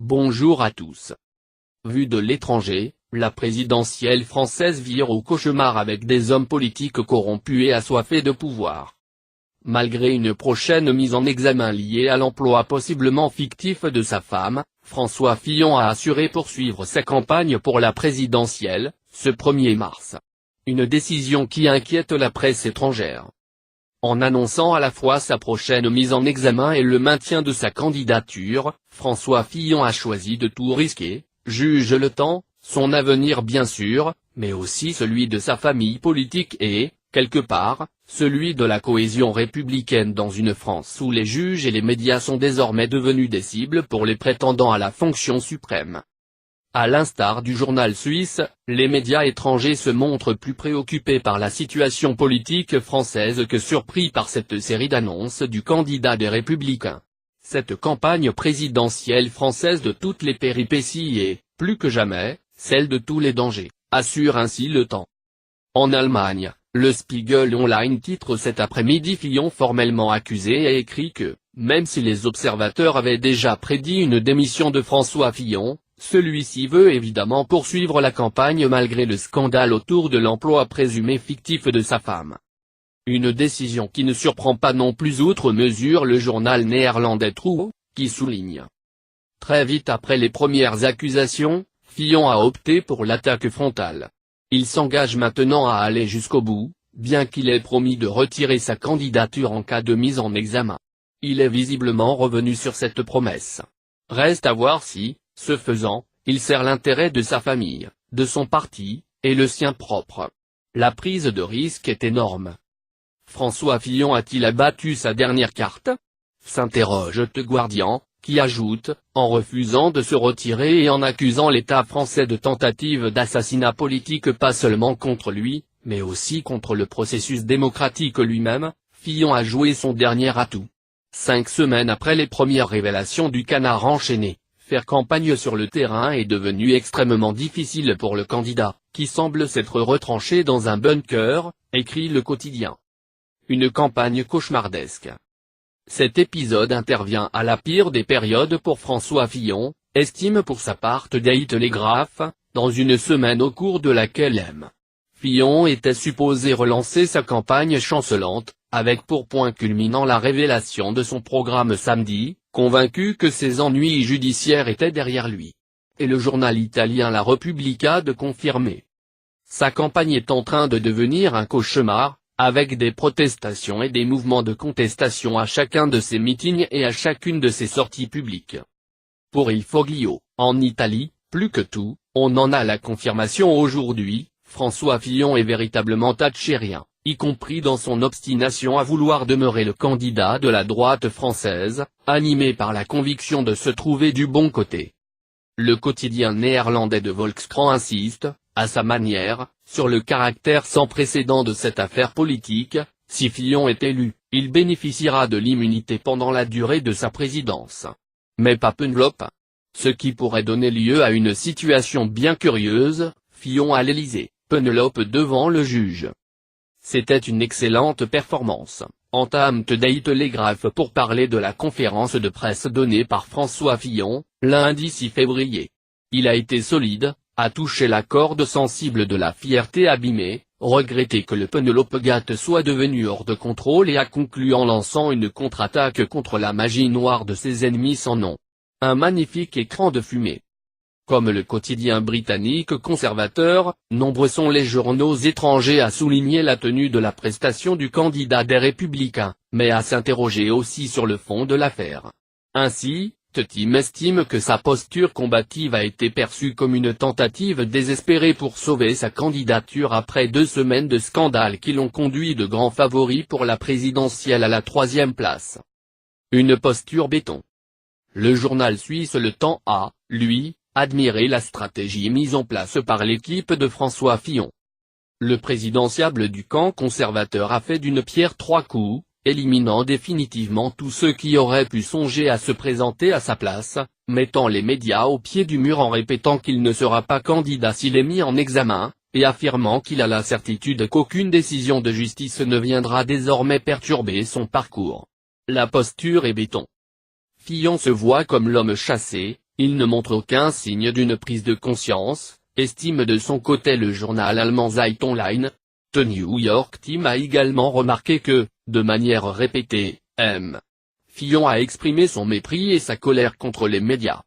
Bonjour à tous. Vue de l'étranger, la présidentielle française vire au cauchemar avec des hommes politiques corrompus et assoiffés de pouvoir. Malgré une prochaine mise en examen liée à l'emploi possiblement fictif de sa femme, François Fillon a assuré poursuivre sa campagne pour la présidentielle, ce 1er mars. Une décision qui inquiète la presse étrangère. En annonçant à la fois sa prochaine mise en examen et le maintien de sa candidature, François Fillon a choisi de tout risquer, juge Le Temps, son avenir bien sûr, mais aussi celui de sa famille politique et, quelque part, celui de la cohésion républicaine dans une France où les juges et les médias sont désormais devenus des cibles pour les prétendants à la fonction suprême. À l'instar du journal suisse, les médias étrangers se montrent plus préoccupés par la situation politique française que surpris par cette série d'annonces du candidat des Républicains. Cette campagne présidentielle française de toutes les péripéties est, plus que jamais, celle de tous les dangers, assure ainsi Le Temps. En Allemagne, le Spiegel Online titre cet après-midi Fillon formellement accusé et écrit que, même si les observateurs avaient déjà prédit une démission de François Fillon, celui-ci veut évidemment poursuivre la campagne malgré le scandale autour de l'emploi présumé fictif de sa femme. Une décision qui ne surprend pas non plus outre mesure le journal néerlandais Trouw, qui souligne. Très vite après les premières accusations, Fillon a opté pour l'attaque frontale. Il s'engage maintenant à aller jusqu'au bout, bien qu'il ait promis de retirer sa candidature en cas de mise en examen. Il est visiblement revenu sur cette promesse. Reste à voir si, ce faisant, il sert l'intérêt de sa famille, de son parti, et le sien propre. La prise de risque est énorme. François Fillon a-t-il abattu sa dernière carte? S'interroge The Guardian, qui ajoute, en refusant de se retirer et en accusant l'État français de tentative d'assassinat politique pas seulement contre lui, mais aussi contre le processus démocratique lui-même, Fillon a joué son dernier atout. 5 semaines après les premières révélations du canard enchaîné, faire campagne sur le terrain est devenu extrêmement difficile pour le candidat, qui semble s'être retranché dans un bunker, écrit Le Quotidien. Une campagne cauchemardesque. Cet épisode intervient à la pire des périodes pour François Fillon, estime pour sa part The Telegraph, dans une semaine au cours de laquelle M. Fillon était supposé relancer sa campagne chancelante, avec pour point culminant la révélation de son programme samedi, convaincu que ses ennuis judiciaires étaient derrière lui. Et le journal italien La Repubblica de confirmer. Sa campagne est en train de devenir un cauchemar, avec des protestations et des mouvements de contestation à chacun de ses meetings et à chacune de ses sorties publiques. Pour Il Foglio, en Italie, plus que tout, on en a la confirmation aujourd'hui, François Fillon est véritablement thatchérien, y compris dans son obstination à vouloir demeurer le candidat de la droite française, animé par la conviction de se trouver du bon côté. Le quotidien néerlandais de Volkskrant insiste, à sa manière, sur le caractère sans précédent de cette affaire politique. Si Fillon est élu, il bénéficiera de l'immunité pendant la durée de sa présidence. Mais pas Penelope. Ce qui pourrait donner lieu à une situation bien curieuse, Fillon à l'Élysée, Penelope devant le juge. C'était une excellente performance, entame The Telegraph pour parler de la conférence de presse donnée par François Fillon, lundi 6 février. Il a été solide, a touché la corde sensible de la fierté abîmée, regretté que le Penelope Gate soit devenu hors de contrôle et a conclu en lançant une contre-attaque contre la magie noire de ses ennemis sans nom. Un magnifique écran de fumée. Comme le quotidien britannique conservateur, nombreux sont les journaux étrangers à souligner la tenue de la prestation du candidat des Républicains, mais à s'interroger aussi sur le fond de l'affaire. Ainsi, The Times estime que sa posture combative a été perçue comme une tentative désespérée pour sauver sa candidature après 2 semaines de scandales qui l'ont conduit de grand favori pour la présidentielle à la 3e place. Une posture béton. Le journal suisse Le Temps a, lui, admiré la stratégie mise en place par l'équipe de François Fillon. Le présidentiable du camp conservateur a fait d'une pierre 3 coups, éliminant définitivement tous ceux qui auraient pu songer à se présenter à sa place, mettant les médias au pied du mur en répétant qu'il ne sera pas candidat s'il est mis en examen, et affirmant qu'il a la certitude qu'aucune décision de justice ne viendra désormais perturber son parcours. La posture est béton. Fillon se voit comme l'homme chassé, Il ne montre aucun signe d'une prise de conscience, estime de son côté le journal allemand Zeit Online. The New York Times a également remarqué que, de manière répétée, M. Fillon a exprimé son mépris et sa colère contre les médias.